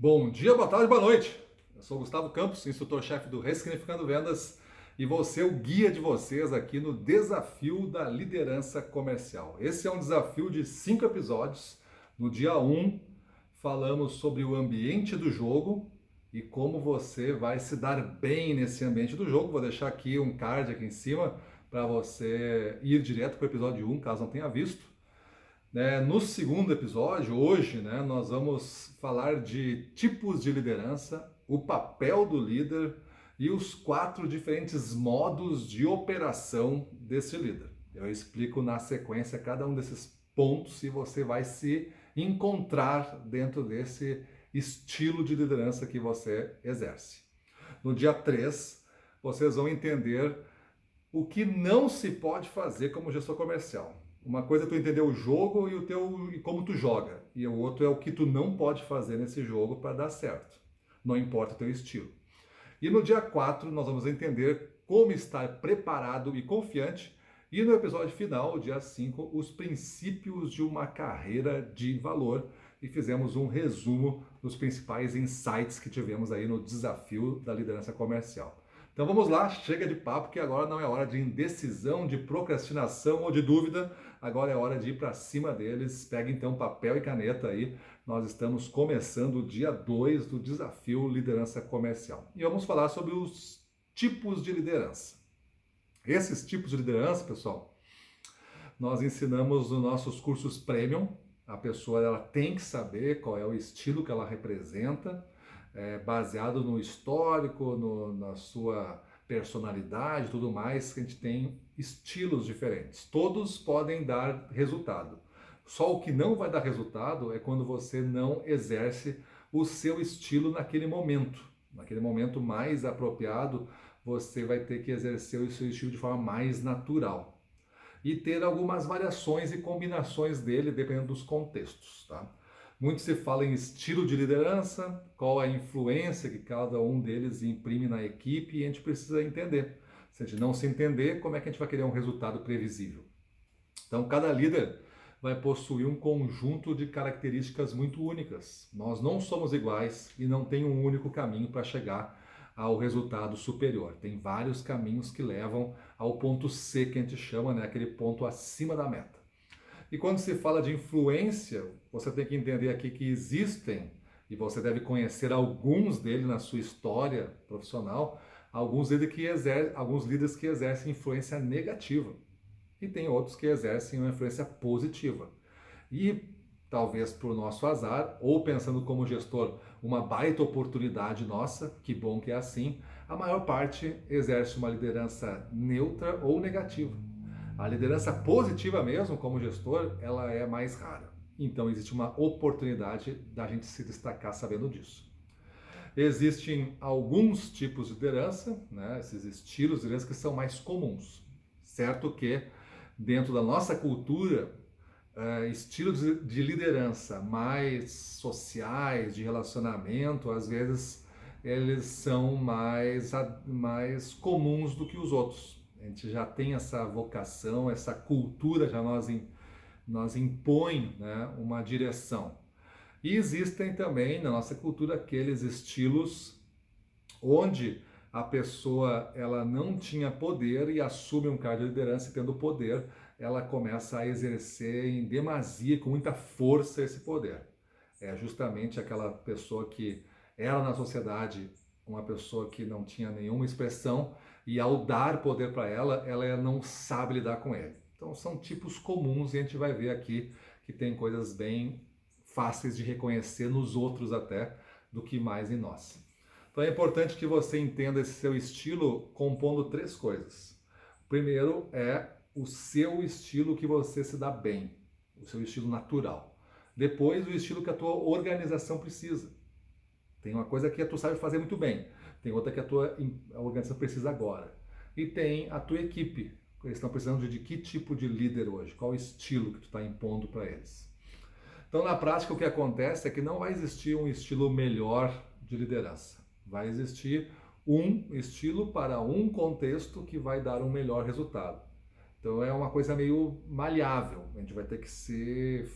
Bom dia, boa tarde, boa noite. Eu sou o Gustavo Campos, instrutor-chefe do Ressignificando Vendas e vou ser o guia de vocês aqui no Desafio da Liderança Comercial. Esse é um desafio de 5 episódios. No dia 1, falamos sobre o ambiente do jogo e como você vai se dar bem nesse ambiente do jogo. Vou deixar aqui um card aqui em cima para você ir direto para o episódio 1, caso não tenha visto. No segundo episódio, hoje, nós vamos falar de tipos de liderança, o papel do líder e os 4 diferentes modos de operação desse líder. Eu explico na sequência cada um desses pontos e você vai se encontrar dentro desse estilo de liderança que você exerce. No dia 3, vocês vão entender o que não se pode fazer como gestor comercial. Uma coisa é tu entender o jogo e como tu joga, e o outro é o que tu não pode fazer nesse jogo para dar certo. Não importa o teu estilo. E no dia 4 nós vamos entender como estar preparado e confiante, e no episódio final, dia 5, os princípios de uma carreira de valor, e fizemos um resumo dos principais insights que tivemos aí no desafio da liderança comercial. Então vamos lá, chega de papo, que agora não é hora de indecisão, de procrastinação ou de dúvida, agora é hora de ir para cima deles. Pega então papel e caneta aí, nós estamos começando o dia 2 do desafio liderança comercial. E vamos falar sobre os tipos de liderança. Esses tipos de liderança, pessoal, nós ensinamos nos nossos cursos premium. A pessoa ela tem que saber qual é o estilo que ela representa, baseado no histórico, na sua personalidade e tudo mais, que a gente tem estilos diferentes. Todos podem dar resultado. Só o que não vai dar resultado é quando você não exerce o seu estilo naquele momento. Naquele momento mais apropriado, você vai ter que exercer o seu estilo de forma mais natural e ter algumas variações e combinações dele dependendo dos contextos, tá? Muito se fala em estilo de liderança, qual a influência que cada um deles imprime na equipe, e a gente precisa entender. Se a gente não se entender, como é que a gente vai querer um resultado previsível? Então, cada líder vai possuir um conjunto de características muito únicas. Nós não somos iguais e não tem um único caminho para chegar ao resultado superior. Tem vários caminhos que levam ao ponto C, que a gente chama, aquele ponto acima da meta. E quando se fala de influência, você tem que entender aqui que existem, e você deve conhecer alguns deles na sua história profissional, alguns líderes que exercem influência negativa. E tem outros que exercem uma influência positiva. E talvez por nosso azar, ou pensando como gestor, uma baita oportunidade nossa, que bom que é assim, a maior parte exerce uma liderança neutra ou negativa. A liderança positiva mesmo, como gestor, ela é mais rara. Então existe uma oportunidade da gente se destacar sabendo disso. Existem alguns tipos de liderança, esses estilos de liderança que são mais comuns. Certo que dentro da nossa cultura, estilos de liderança mais sociais, de relacionamento, às vezes eles são mais comuns do que os outros. A gente já tem essa vocação, essa cultura já nós impõe, uma direção. E existem também na nossa cultura aqueles estilos onde a pessoa ela não tinha poder e assume um cargo de liderança, e tendo poder, ela começa a exercer em demasia, com muita força, esse poder. É justamente aquela pessoa que era na sociedade uma pessoa que não tinha nenhuma expressão, e ao dar poder para ela, ela não sabe lidar com ele. Então são tipos comuns, e a gente vai ver aqui que tem coisas bem fáceis de reconhecer nos outros até, do que mais em nós. Então é importante que você entenda esse seu estilo compondo 3 coisas. Primeiro é o seu estilo que você se dá bem, o seu estilo natural. Depois, o estilo que a tua organização precisa. Tem uma coisa que tu sabe fazer muito bem, tem outra que a organização precisa agora. E tem a tua equipe. Eles estão precisando de que tipo de líder hoje? Qual o estilo que tu está impondo para eles? Então, na prática, o que acontece é que não vai existir um estilo melhor de liderança. Vai existir um estilo para um contexto que vai dar um melhor resultado. Então é uma coisa meio maleável, a gente vai ter que ser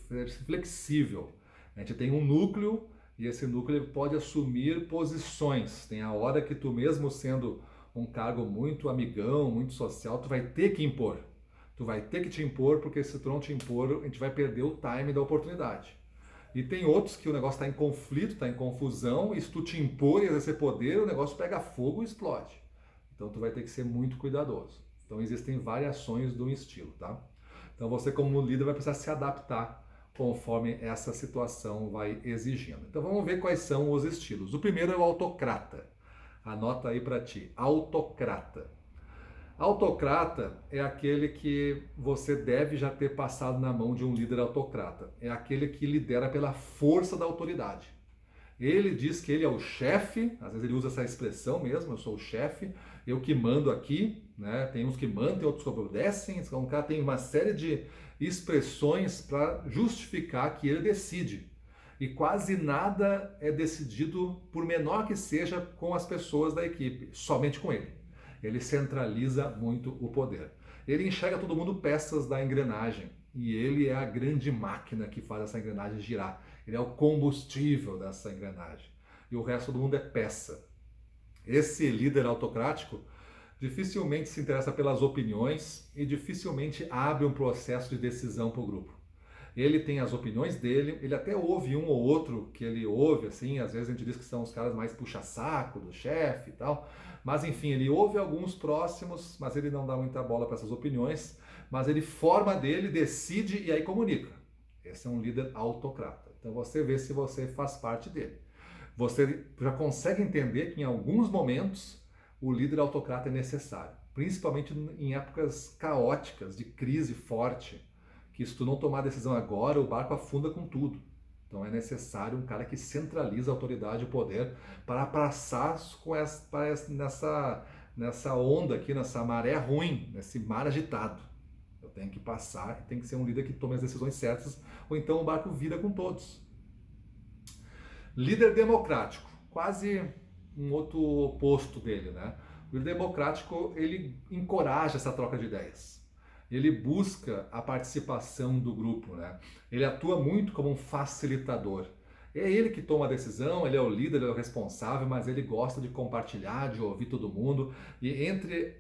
flexível. A gente tem um núcleo E esse núcleo ele pode assumir posições. Tem a hora que tu mesmo sendo um cargo muito amigão, muito social, tu vai ter que impor. Tu vai ter que te impor, porque se tu não te impor, a gente vai perder o time da oportunidade. E tem outros que o negócio está em conflito, está em confusão, e se tu te impor e exercer poder, o negócio pega fogo e explode. Então tu vai ter que ser muito cuidadoso. Então existem variações do estilo, tá? Então você como líder vai precisar se adaptar conforme essa situação vai exigindo. Então vamos ver quais são os estilos. O primeiro é o autocrata. Anota aí para ti, autocrata. Autocrata é aquele que você deve já ter passado na mão de um líder autocrata. É aquele que lidera pela força da autoridade. Ele diz que ele é o chefe, às vezes ele usa essa expressão mesmo, eu sou o chefe, eu que mando aqui, né? Tem uns que mandam, tem outros que obedecem, então o cara tem uma série de expressões para justificar que ele decide. E quase nada é decidido, por menor que seja, com as pessoas da equipe, somente com ele. Ele centraliza muito o poder. Ele enxerga todo mundo peças da engrenagem e ele é a grande máquina que faz essa engrenagem girar. Ele é o combustível dessa engrenagem e o resto do mundo é peça. Esse líder autocrático dificilmente se interessa pelas opiniões e dificilmente abre um processo de decisão para o grupo. Ele tem as opiniões dele, ele até ouve um ou outro que ele ouve, assim, às vezes a gente diz que são os caras mais puxa-saco do chefe e tal, mas enfim, ele ouve alguns próximos, mas ele não dá muita bola para essas opiniões, mas ele forma dele, decide e aí comunica. Esse é um líder autocrata. Então você vê se você faz parte dele. Você já consegue entender que em alguns momentos o líder autocrata é necessário, principalmente em épocas caóticas, de crise forte, que se tu não tomar decisão agora, o barco afunda com tudo. Então é necessário um cara que centraliza a autoridade e o poder para passar nessa onda aqui, nessa maré ruim, nesse mar agitado. Eu tenho que passar e tem que ser um líder que tome as decisões certas, ou então o barco vira com todos. Líder democrático, quase um outro oposto dele, né? O líder democrático, ele encoraja essa troca de ideias. Ele busca a participação do grupo, né? Ele atua muito como um facilitador. É ele que toma a decisão, ele é o líder, ele é o responsável, mas ele gosta de compartilhar, de ouvir todo mundo. E entre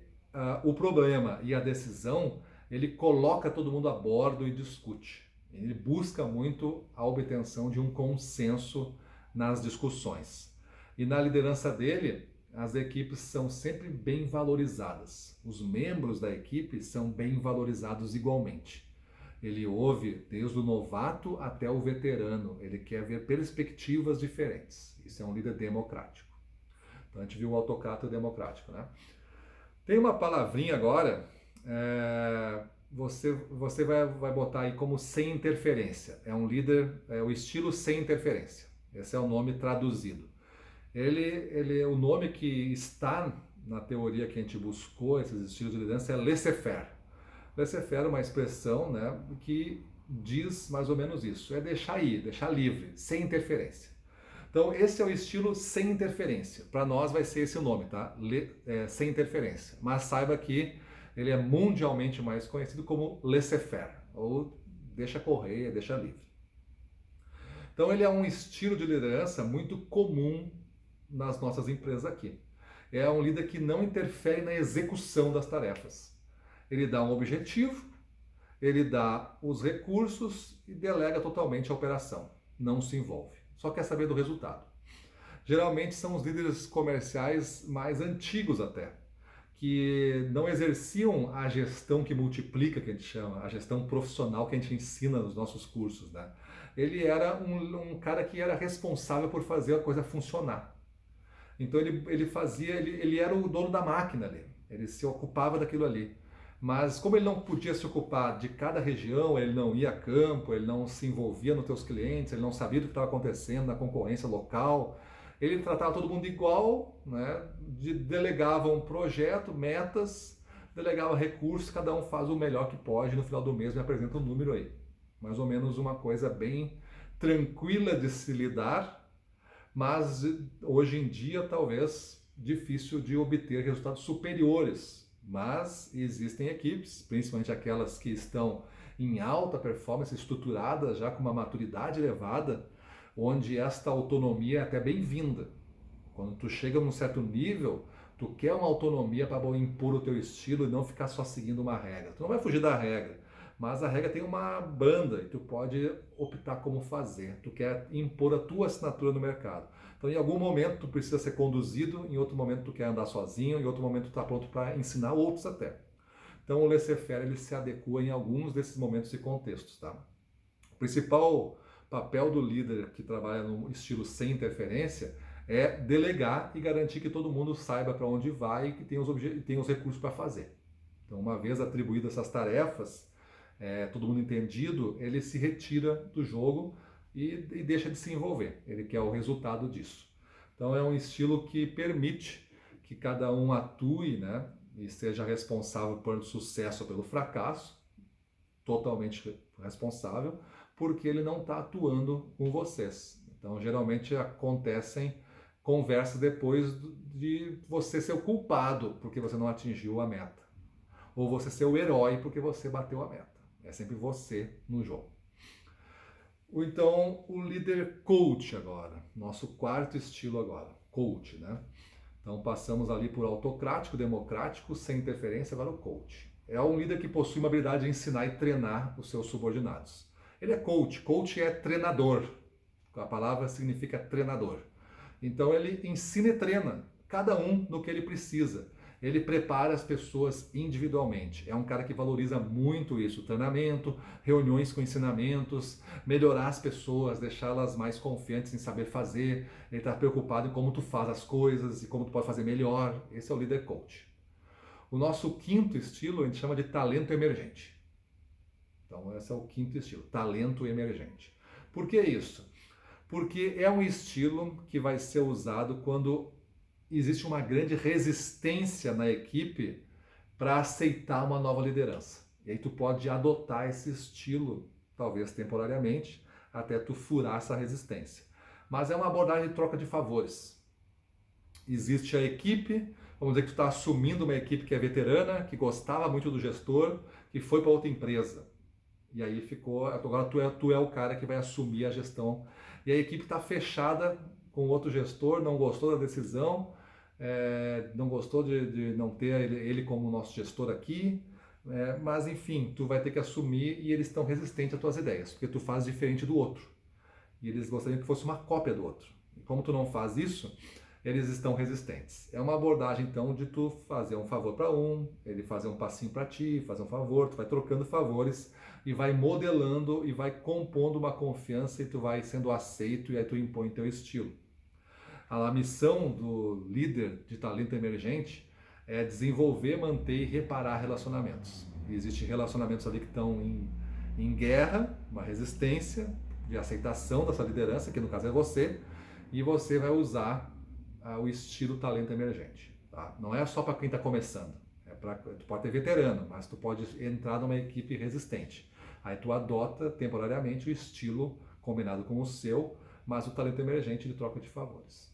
o problema e a decisão, ele coloca todo mundo a bordo e discute. Ele busca muito a obtenção de um consenso nas discussões. E na liderança dele, as equipes são sempre bem valorizadas. Os membros da equipe são bem valorizados igualmente. Ele ouve desde o novato até o veterano. Ele quer ver perspectivas diferentes. Isso é um líder democrático. Então a gente viu o autocrata democrático, né? Tem uma palavrinha agora, você vai botar aí como sem interferência. É um líder, é o estilo sem interferência. Esse é o nome traduzido. Ele é o nome que está na teoria que a gente buscou, esses estilos de liderança, é laissez-faire. Laissez-faire é uma expressão, né, que diz mais ou menos isso, é deixar ir, deixar livre, sem interferência. Então esse é o estilo sem interferência. Para nós vai ser esse o nome, tá? Sem interferência. Mas saiba que ele é mundialmente mais conhecido como laissez-faire, ou deixa correr, deixa livre. Então ele é um estilo de liderança muito comum nas nossas empresas aqui. É um líder que não interfere na execução das tarefas. Ele dá um objetivo, ele dá os recursos e delega totalmente a operação. Não se envolve. Só quer saber do resultado. Geralmente são os líderes comerciais mais antigos até, que não exerciam a gestão que multiplica, que a gente chama, a gestão profissional que a gente ensina nos nossos cursos, né? Ele era um cara que era responsável por fazer a coisa funcionar. Então ele era o dono da máquina ali, ele se ocupava daquilo ali. Mas como ele não podia se ocupar de cada região, ele não ia a campo, ele não se envolvia nos teus clientes, ele não sabia do que estava acontecendo na concorrência local, ele tratava todo mundo igual, né? Delegava um projeto, metas, delegava recursos, cada um faz o melhor que pode, no final do mês me apresenta um número aí. Mais ou menos uma coisa bem tranquila de se lidar, mas hoje em dia talvez difícil de obter resultados superiores. Mas existem equipes, principalmente aquelas que estão em alta performance, estruturadas já com uma maturidade elevada, onde esta autonomia é até bem-vinda. Quando tu chega num certo nível, tu quer uma autonomia para impor o teu estilo e não ficar só seguindo uma regra. Tu não vai fugir da regra, mas a regra tem uma banda e tu pode optar como fazer. Tu quer impor a tua assinatura no mercado. Então, em algum momento, tu precisa ser conduzido, em outro momento, tu quer andar sozinho, em outro momento, tu está pronto para ensinar outros até. Então, o laissez-faire ele se adequa em alguns desses momentos e contextos. Tá? O principal papel do líder que trabalha no estilo sem interferência é delegar e garantir que todo mundo saiba para onde vai e que tem os recursos para fazer. Então, uma vez atribuídas essas tarefas, todo mundo entendido, ele se retira do jogo e deixa de se envolver. Ele quer o resultado disso. Então, é um estilo que permite que cada um atue, né, e seja responsável pelo sucesso ou pelo fracasso, totalmente responsável, porque ele não está atuando com vocês. Então, geralmente acontecem conversas depois de você ser o culpado porque você não atingiu a meta, ou você ser o herói porque você bateu a meta. É sempre você no jogo. Então, o líder coach agora, nosso quarto estilo agora, coach, né? Então, passamos ali por autocrático, democrático, sem interferência, agora o coach. É um líder que possui uma habilidade de ensinar e treinar os seus subordinados. Ele é coach, coach é treinador, a palavra significa treinador. Então, ele ensina e treina, cada um no que ele precisa. Ele prepara as pessoas individualmente. É um cara que valoriza muito isso, treinamento, reuniões com ensinamentos, melhorar as pessoas, deixá-las mais confiantes em saber fazer. Ele está preocupado em como tu faz as coisas e como tu pode fazer melhor. Esse é o líder coach. O nosso quinto estilo a gente chama de talento emergente. Então esse é o quinto estilo, talento emergente. Por que isso? Porque é um estilo que vai ser usado quando existe uma grande resistência na equipe para aceitar uma nova liderança. E aí tu pode adotar esse estilo, talvez temporariamente, até tu furar essa resistência. Mas é uma abordagem de troca de favores. Existe a equipe, vamos dizer que tu está assumindo uma equipe que é veterana, que gostava muito do gestor, que foi para outra empresa. E aí ficou, agora tu é o cara que vai assumir a gestão. E a equipe está fechada com outro gestor, não gostou da decisão, não gostou de não ter ele como nosso gestor aqui, mas enfim, tu vai ter que assumir e eles estão resistentes às tuas ideias, porque tu faz diferente do outro. E eles gostariam que fosse uma cópia do outro. E como tu não faz isso, eles estão resistentes. É uma abordagem, então, de tu fazer um favor para um, ele fazer um passinho para ti, fazer um favor, tu vai trocando favores e vai modelando e vai compondo uma confiança e tu vai sendo aceito e aí tu impõe teu estilo. A missão do líder de talento emergente é desenvolver, manter e reparar relacionamentos. E existem relacionamentos ali que estão em guerra, uma resistência de aceitação dessa liderança, que no caso é você, e você vai usar o estilo talento emergente. Tá? Não é só para quem está começando. Tu pode ter veterano, mas tu pode entrar numa equipe resistente. Aí tu adota temporariamente o estilo combinado com o seu, mas o talento emergente de troca de favores.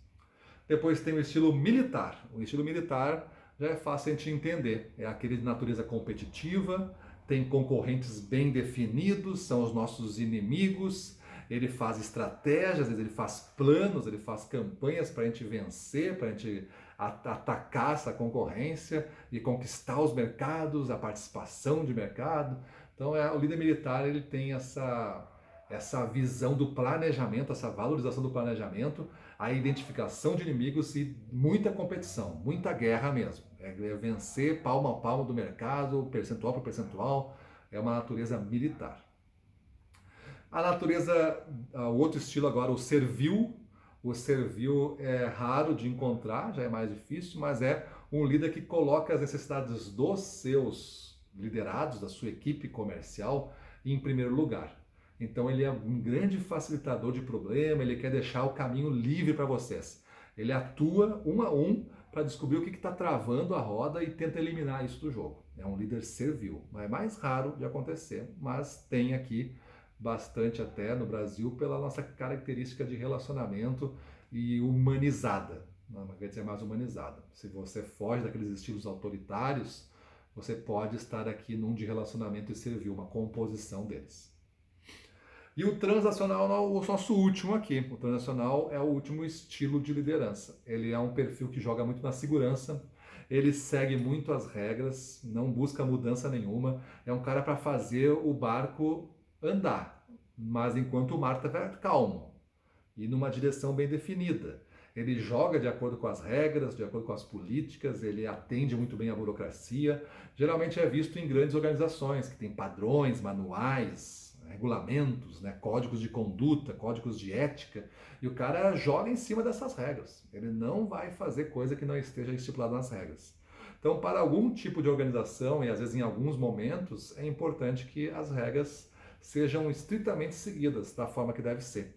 Depois tem o estilo militar. O estilo militar já é fácil a gente entender. É aquele de natureza competitiva, tem concorrentes bem definidos, são os nossos inimigos. Ele faz estratégias, ele faz planos, ele faz campanhas para a gente vencer, para a gente atacar essa concorrência e conquistar os mercados, a participação de mercado. Então, o líder militar ele tem essa visão do planejamento, essa valorização do planejamento, a identificação de inimigos e muita competição, muita guerra mesmo. É vencer palmo a palmo do mercado, percentual por percentual, é uma natureza militar. A natureza, o outro estilo agora, o servil. O servil é raro de encontrar, já é mais difícil, mas é um líder que coloca as necessidades dos seus liderados, da sua equipe comercial, em primeiro lugar. Então ele é um grande facilitador de problema, ele quer deixar o caminho livre para vocês. Ele atua um a um para descobrir o que está travando a roda e tenta eliminar isso do jogo. É um líder servil. É mais raro de acontecer, mas tem aqui bastante até no Brasil pela nossa característica de relacionamento e humanizada. Não quer dizer mais humanizada. Se você foge daqueles estilos autoritários, você pode estar aqui num de relacionamento e servil, uma composição deles. E o transacional é o nosso último aqui. O transacional é o último estilo de liderança. Ele é um perfil que joga muito na segurança, ele segue muito as regras, não busca mudança nenhuma. É um cara para fazer o barco andar, mas enquanto o mar está calmo e numa direção bem definida. Ele joga de acordo com as regras, de acordo com as políticas, ele atende muito bem à burocracia. Geralmente é visto em grandes organizações que têm padrões, manuais, regulamentos, né, códigos de conduta, códigos de ética, e o cara joga em cima dessas regras. Ele não vai fazer coisa que não esteja estipulada nas regras. Então, para algum tipo de organização, e às vezes em alguns momentos, é importante que as regras sejam estritamente seguidas da forma que deve ser.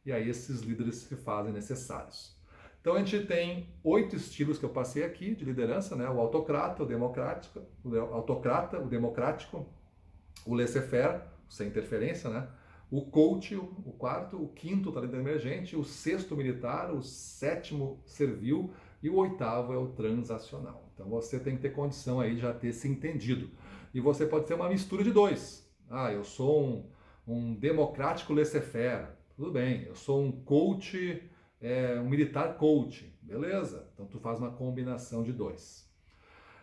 E aí esses líderes se fazem necessários. Então a gente tem 8 estilos que eu passei aqui de liderança, né? O autocrata, o democrático, o laissez-faire, sem interferência, né? O coach, o quarto, o quinto talento emergente, o sexto militar, o sétimo servil e o oitavo é o transacional. Então você tem que ter condição aí de já ter se entendido. E você pode ter uma mistura de dois. Ah, eu sou um democrático laissez-faire. Tudo bem, eu sou um coach, um militar coach, beleza? Então tu faz uma combinação de dois.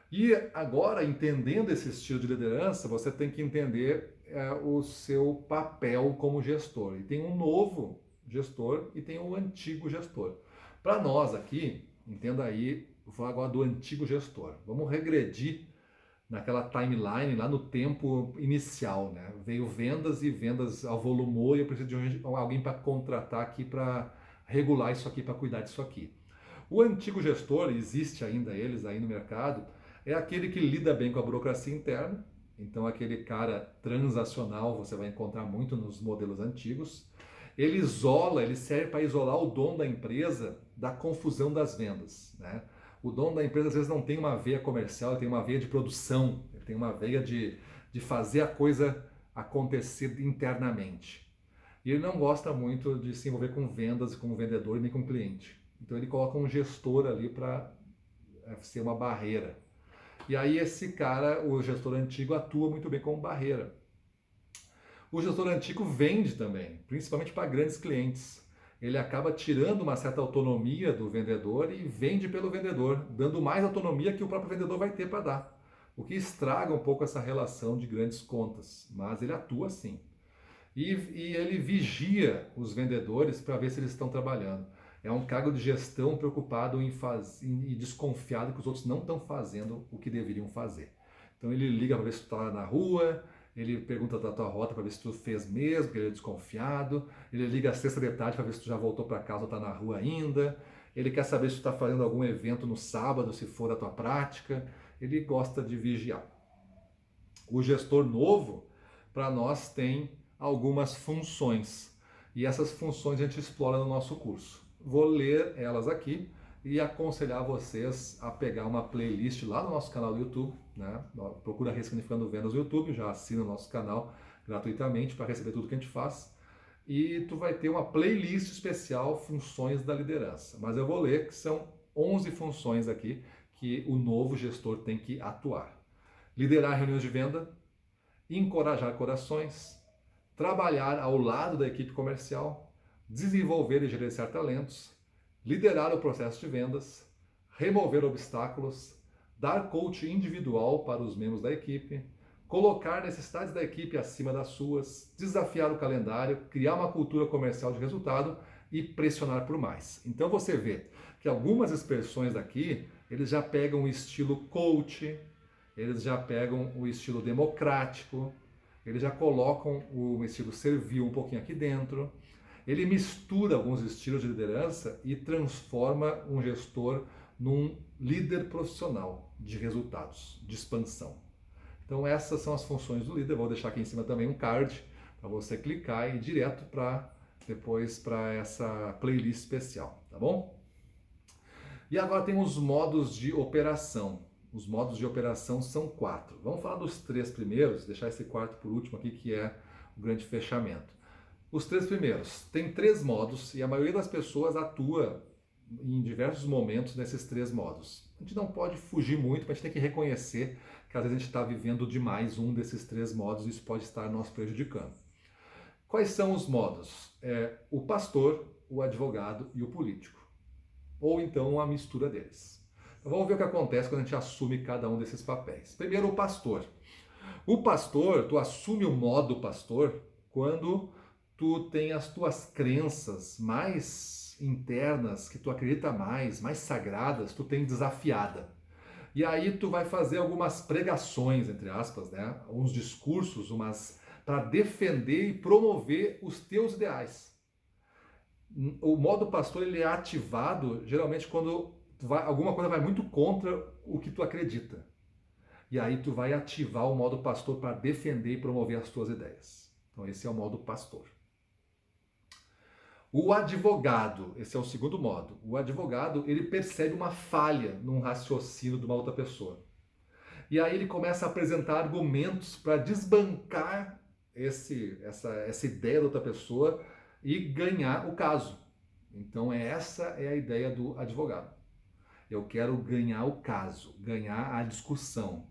E agora, entendendo esse estilo de liderança, você tem que entender o seu papel como gestor. E tem um novo gestor e tem um antigo gestor. Para nós aqui, entenda aí, vou falar agora do antigo gestor. Vamos regredir naquela timeline lá no tempo inicial, né? Veio vendas e vendas avolumou e eu preciso de alguém para contratar aqui para regular isso aqui, para cuidar disso aqui. O antigo gestor, existe ainda eles aí no mercado, é aquele que lida bem com a burocracia interna. Então aquele cara transacional você vai encontrar muito nos modelos antigos. Ele isola, ele serve para isolar o dono da empresa da confusão das vendas, né? O dono da empresa às vezes não tem uma veia comercial, ele tem uma veia de produção, ele tem uma veia de fazer a coisa acontecer internamente. E ele não gosta muito de se envolver com vendas, como vendedor, nem com cliente. Então ele coloca um gestor ali para ser uma barreira. E aí esse cara, o gestor antigo, atua muito bem como barreira. O gestor antigo vende também, principalmente para grandes clientes. Ele acaba tirando uma certa autonomia do vendedor e vende pelo vendedor, dando mais autonomia que o próprio vendedor vai ter para dar. O que estraga um pouco essa relação de grandes contas, mas ele atua sim. E ele vigia os vendedores para ver se eles estão trabalhando. É um cargo de gestão preocupado e desconfiado que os outros não estão fazendo o que deveriam fazer. Então ele liga para ver se tu está na rua, ele pergunta da tua rota para ver se tu fez mesmo, porque ele é desconfiado. Ele liga às sexta de tarde para ver se tu já voltou para casa ou está na rua ainda. Ele quer saber se tu está fazendo algum evento no sábado, se for da tua prática. Ele gosta de vigiar. O gestor novo, para nós, tem algumas funções. E essas funções a gente explora no nosso curso. Vou ler elas aqui e aconselhar vocês a pegar uma playlist lá no nosso canal do YouTube, né? Procura Ressignificando Vendas no YouTube, já assina o nosso canal gratuitamente para receber tudo que a gente faz. E tu vai ter uma playlist especial Funções da Liderança. Mas eu vou ler que são 11 funções aqui que o novo gestor tem que atuar. Liderar reuniões de venda, encorajar corações, trabalhar ao lado da equipe comercial, desenvolver e gerenciar talentos, liderar o processo de vendas, remover obstáculos, dar coaching individual para os membros da equipe, colocar necessidades da equipe acima das suas, desafiar o calendário, criar uma cultura comercial de resultado e pressionar por mais. Então você vê que algumas expressões daqui, eles já pegam o estilo coach, eles já pegam o estilo democrático, eles já colocam o estilo servil um pouquinho aqui dentro. Ele mistura alguns estilos de liderança e transforma um gestor num líder profissional de resultados, de expansão. Então essas são as funções do líder. Vou deixar aqui em cima também um card para você clicar e ir direto para depois para essa playlist especial, tá bom? E agora tem os modos de operação. Os modos de operação são 4. Vamos falar dos 3 primeiros, deixar esse quarto por último aqui, que é o grande fechamento. Os 3 primeiros. Tem 3 modos e a maioria das pessoas atua em diversos momentos nesses 3 modos. A gente não pode fugir muito, mas a gente tem que reconhecer que às vezes a gente está vivendo demais um desses 3 modos e isso pode estar nos prejudicando. Quais são os modos? O pastor, o advogado e o político. Ou então a mistura deles. Então vamos ver o que acontece quando a gente assume cada um desses papéis. Primeiro, o pastor. O pastor, tu assume o modo pastor quando tu tem as tuas crenças mais internas, que tu acredita mais sagradas, tu tem desafiada. E aí tu vai fazer algumas pregações, entre aspas, né? Uns discursos, para defender e promover os teus ideais. O modo pastor ele é ativado geralmente quando alguma coisa vai muito contra o que tu acredita. E aí tu vai ativar o modo pastor para defender e promover as tuas ideias. Então esse é o modo pastor. O advogado, esse é o segundo modo. O advogado, ele percebe uma falha num raciocínio de uma outra pessoa. E aí ele começa a apresentar argumentos para desbancar essa ideia da outra pessoa e ganhar o caso. Então essa é a ideia do advogado. Eu quero ganhar o caso, ganhar a discussão.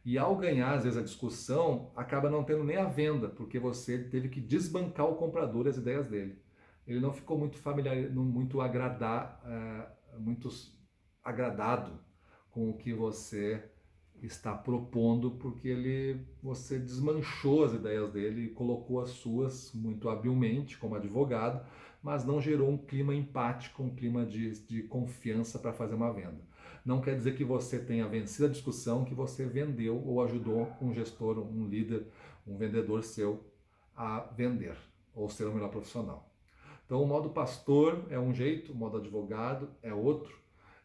E ao ganhar, às vezes, a discussão, acaba não tendo nem a venda, porque você teve que desbancar o comprador e as ideias dele. Ele não ficou muito muito agradado com o que você está propondo, porque você desmanchou as ideias dele e colocou as suas muito habilmente como advogado, mas não gerou um clima empático, um clima de confiança para fazer uma venda. Não quer dizer que você tenha vencido a discussão, que você vendeu ou ajudou um gestor, um líder, um vendedor seu a vender ou ser o melhor profissional. Então o modo pastor é um jeito, o modo advogado é outro,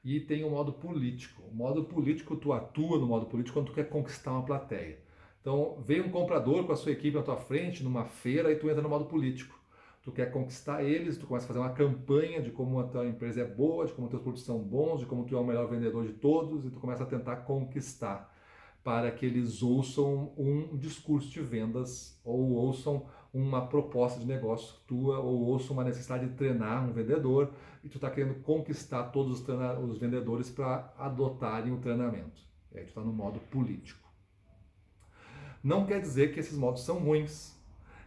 e tem o modo político. O modo político, tu atua no modo político quando tu quer conquistar uma plateia. Então veio um comprador com a sua equipe na tua frente, numa feira, e tu entra no modo político. Tu quer conquistar eles, tu começa a fazer uma campanha de como a tua empresa é boa, de como teus produtos são bons, de como tu é o melhor vendedor de todos, e tu começa a tentar conquistar para que eles ouçam um discurso de vendas ou ouçam uma proposta de negócio tua ou ouçam uma necessidade de treinar um vendedor e tu está querendo conquistar todos os vendedores para adotarem o treinamento. E aí tu está no modo político. Não quer dizer que esses modos são ruins.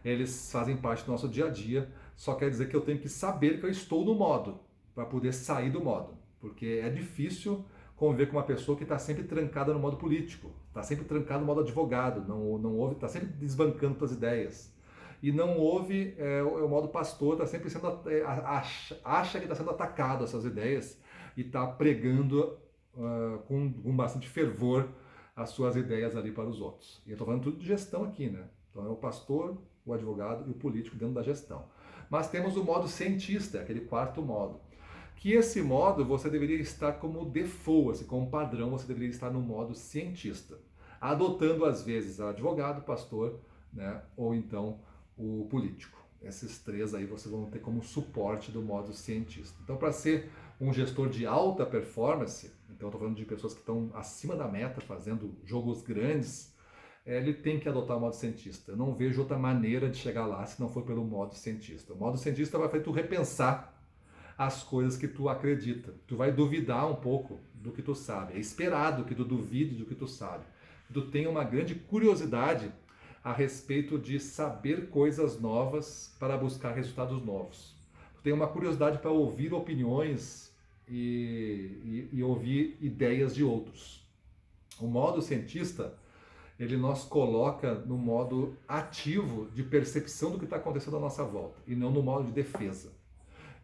Eles fazem parte do nosso dia a dia, só quer dizer que eu tenho que saber que eu estou no modo, para poder sair do modo, porque é difícil conviver com uma pessoa que está sempre trancada no modo político, está sempre trancada no modo advogado, não ouve, está sempre desbancando suas ideias, e não ouve o modo pastor, está sempre sendo, acha que está sendo atacado as suas ideias, e está pregando com bastante fervor as suas ideias ali para os outros. E eu estou falando tudo de gestão aqui, né? Então é o pastor, o advogado e o político dentro da gestão. Mas temos o modo cientista, aquele quarto modo. Que esse modo você deveria estar como default, assim, como padrão, você deveria estar no modo cientista. Adotando às vezes o advogado, o pastor, né, ou então o político. Esses três aí vocês vão ter como suporte do modo cientista. Então para ser um gestor de alta performance, então eu estou falando de pessoas que estão acima da meta, fazendo jogos grandes, ele tem que adotar o modo cientista. Eu não vejo outra maneira de chegar lá se não for pelo modo cientista. O modo cientista vai fazer tu repensar as coisas que tu acredita. Tu vai duvidar um pouco do que tu sabe. É esperado que tu duvide do que tu sabe. Tu tenha uma grande curiosidade a respeito de saber coisas novas para buscar resultados novos. Tu tem uma curiosidade para ouvir opiniões e ouvir ideias de outros. O modo cientista ele nos coloca no modo ativo de percepção do que está acontecendo à nossa volta e não no modo de defesa.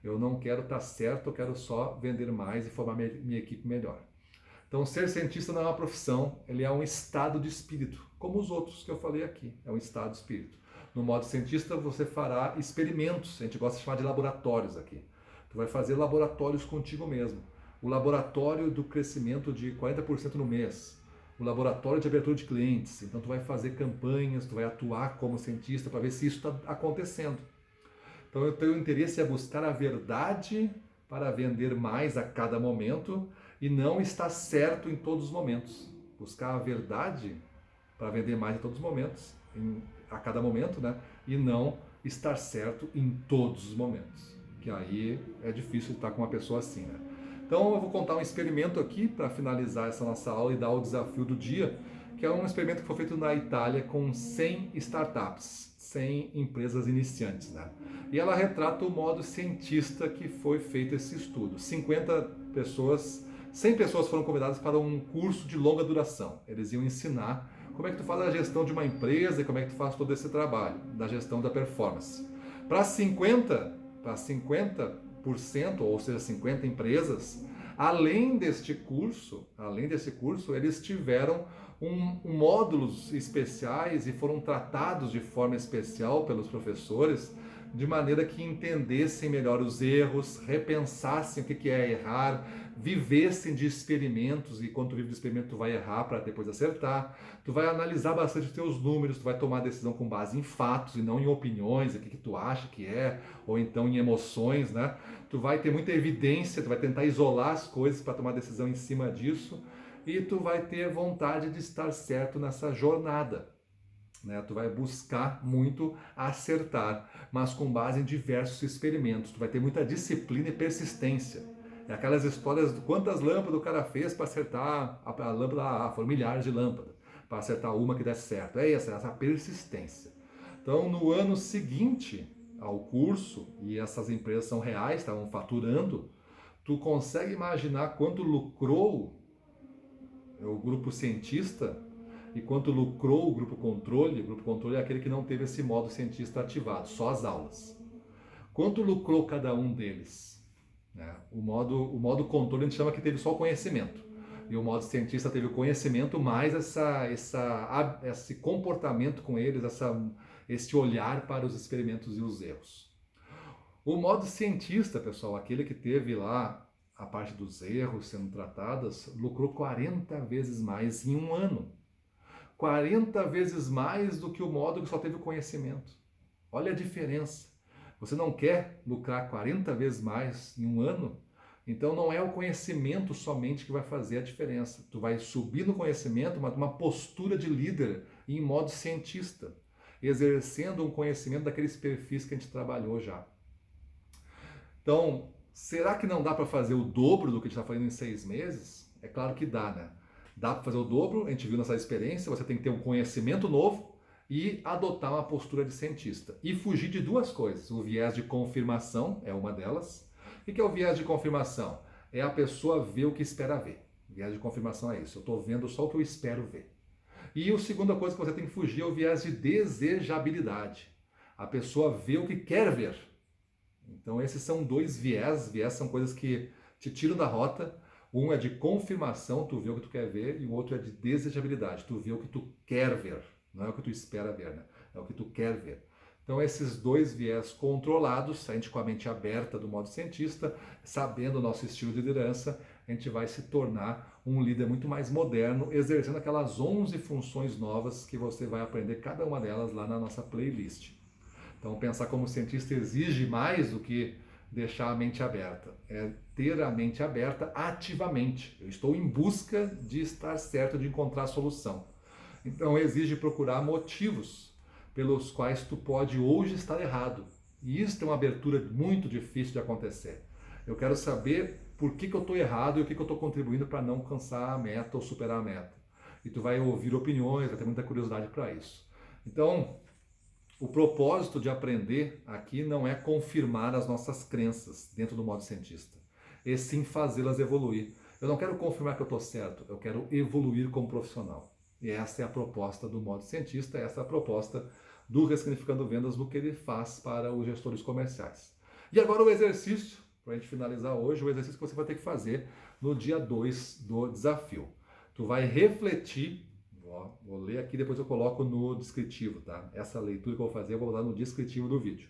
Eu não quero estar certo, eu quero só vender mais e formar minha equipe melhor. Então, ser cientista não é uma profissão, ele é um estado de espírito, como os outros que eu falei aqui, é um estado de espírito. No modo cientista, você fará experimentos, a gente gosta de chamar de laboratórios aqui. Tu vai fazer laboratórios contigo mesmo. O laboratório do crescimento de 40% no mês, o laboratório de abertura de clientes. Então tu vai fazer campanhas, tu vai atuar como cientista para ver se isso está acontecendo. Então o teu interesse é buscar a verdade para vender mais a cada momento e não estar certo em todos os momentos. Buscar a verdade para vender mais em todos os momentos, a cada momento, né? E não estar certo em todos os momentos. Que aí é difícil estar com uma pessoa assim, né? Então eu vou contar um experimento aqui para finalizar essa nossa aula e dar o desafio do dia, que é um experimento que foi feito na Itália com 100 startups, 100 empresas iniciantes, né? E ela retrata o modo cientista que foi feito esse estudo. 100 pessoas foram convidadas para um curso de longa duração. Eles iam ensinar como é que tu faz a gestão de uma empresa e como é que tu faz todo esse trabalho da gestão da performance. Para 50%, ou seja, 50 empresas, além desse curso, eles tiveram módulos especiais e foram tratados de forma especial pelos professores, de maneira que entendessem melhor os erros, repensassem o que é errar, vivessem de experimentos, e quando tu vive de experimento tu vai errar para depois acertar, tu vai analisar bastante os teus números, tu vai tomar decisão com base em fatos e não em opiniões, o que tu acha que é, ou então em emoções, né? Tu vai ter muita evidência, tu vai tentar isolar as coisas para tomar decisão em cima disso, e tu vai ter vontade de estar certo nessa jornada. Né? Tu vai buscar muito acertar, mas com base em diversos experimentos. Tu vai ter muita disciplina e persistência. É aquelas histórias de quantas lâmpadas o cara fez para acertar a lâmpada, foram milhares de lâmpadas, para acertar uma que desse certo. É essa persistência. Então, no ano seguinte ao curso, e essas empresas são reais, estavam faturando, tu consegue imaginar quanto lucrou o grupo cientista e quanto lucrou o grupo controle? O grupo controle é aquele que não teve esse modo cientista ativado, só as aulas. Quanto lucrou cada um deles? Né? O modo controle a gente chama que teve só o conhecimento. E o modo cientista teve o conhecimento mais esse comportamento com eles, esse olhar para os experimentos e os erros. O modo cientista, pessoal, aquele que teve lá a parte dos erros sendo tratadas, lucrou 40 vezes mais em um ano. 40 vezes mais do que o modo que só teve o conhecimento. Olha a diferença. Você não quer lucrar 40 vezes mais em um ano? Então não é o conhecimento somente que vai fazer a diferença. Tu vai subir no conhecimento, mas uma postura de líder em modo cientista, exercendo um conhecimento daqueles perfis que a gente trabalhou já. Então, será que não dá para fazer o dobro do que a gente está fazendo em 6 meses? É claro que dá, né? Dá para fazer o dobro, a gente viu nessa experiência, você tem que ter um conhecimento novo e adotar uma postura de cientista. E fugir de duas coisas. O viés de confirmação é uma delas. O que é o viés de confirmação? É a pessoa ver o que espera ver. O viés de confirmação é isso. Eu estou vendo só o que eu espero ver. E a segunda coisa que você tem que fugir é o viés de desejabilidade. A pessoa vê o que quer ver. Então esses são dois viés. Viés são coisas que te tiram da rota. Um é de confirmação, tu vê o que tu quer ver, e o outro é de desejabilidade, tu vê o que tu quer ver, não é o que tu espera ver, né? É o que tu quer ver. Então esses dois viés controlados, a gente com a mente aberta do modo cientista, sabendo o nosso estilo de liderança, a gente vai se tornar um líder muito mais moderno, exercendo aquelas 11 funções novas que você vai aprender cada uma delas lá na nossa playlist. Então pensar como cientista exige mais do que deixar a mente aberta, é ter a mente aberta ativamente. Eu estou em busca de estar certo, de encontrar a solução. Então exige procurar motivos pelos quais tu pode hoje estar errado. E isso é uma abertura muito difícil de acontecer. Eu quero saber por que eu estou errado e o que eu estou contribuindo para não alcançar a meta ou superar a meta. E tu vai ouvir opiniões, vai ter muita curiosidade para isso. Então, o propósito de aprender aqui não é confirmar as nossas crenças dentro do modo cientista, e sim fazê-las evoluir. Eu não quero confirmar que eu estou certo, eu quero evoluir como profissional. E essa é a proposta do modo cientista, essa é a proposta do Ressignificando Vendas, no que ele faz para os gestores comerciais. E agora o exercício, para a gente finalizar hoje, o exercício que você vai ter que fazer no dia 2 do desafio. Tu vai refletir. Vou ler aqui, depois eu coloco no descritivo, tá? Essa leitura que eu vou fazer, eu vou botar no descritivo do vídeo.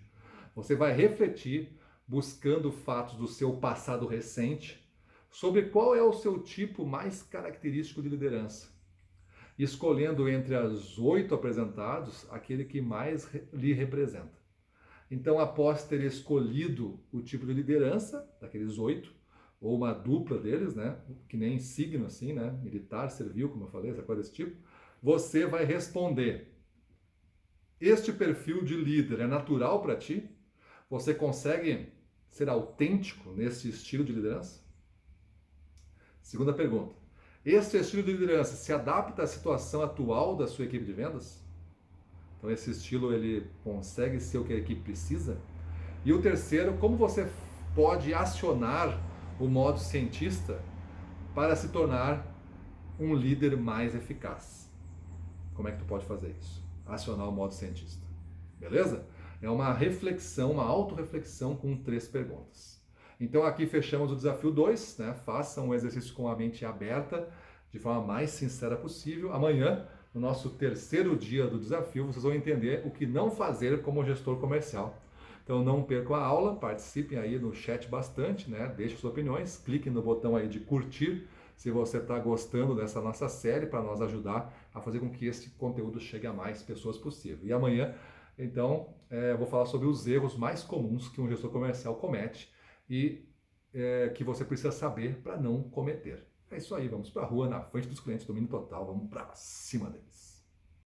Você vai refletir, buscando fatos do seu passado recente, sobre qual é o seu tipo mais característico de liderança, escolhendo entre as 8 apresentados, aquele que mais lhe representa. Então, após ter escolhido o tipo de liderança, daqueles 8, ou uma dupla deles, né? Que nem signo assim, né? Militar, servil, como eu falei, essa coisa desse tipo, você vai responder: este perfil de líder é natural para ti? Você consegue ser autêntico nesse estilo de liderança? Segunda pergunta: Esse estilo de liderança se adapta à situação atual da sua equipe de vendas? Então esse estilo ele consegue ser o que a equipe precisa? E o terceiro, como você pode acionar o modo cientista para se tornar um líder mais eficaz? Como é que tu pode fazer isso? Acionar o modo cientista. Beleza? É uma reflexão, uma autorreflexão com 3 perguntas. Então aqui fechamos o desafio 2, né? Faça um exercício com a mente aberta, de forma mais sincera possível. Amanhã, no nosso terceiro dia do desafio, vocês vão entender o que não fazer como gestor comercial. Então não percam a aula, participem aí no chat bastante, né? Deixem suas opiniões, cliquem no botão aí de curtir se você está gostando dessa nossa série, para nos ajudar a fazer com que esse conteúdo chegue a mais pessoas possível. E amanhã, então, eu vou falar sobre os erros mais comuns que um gestor comercial comete e que você precisa saber para não cometer. É isso aí, vamos para a rua, na frente dos clientes, domínio total, vamos para cima deles.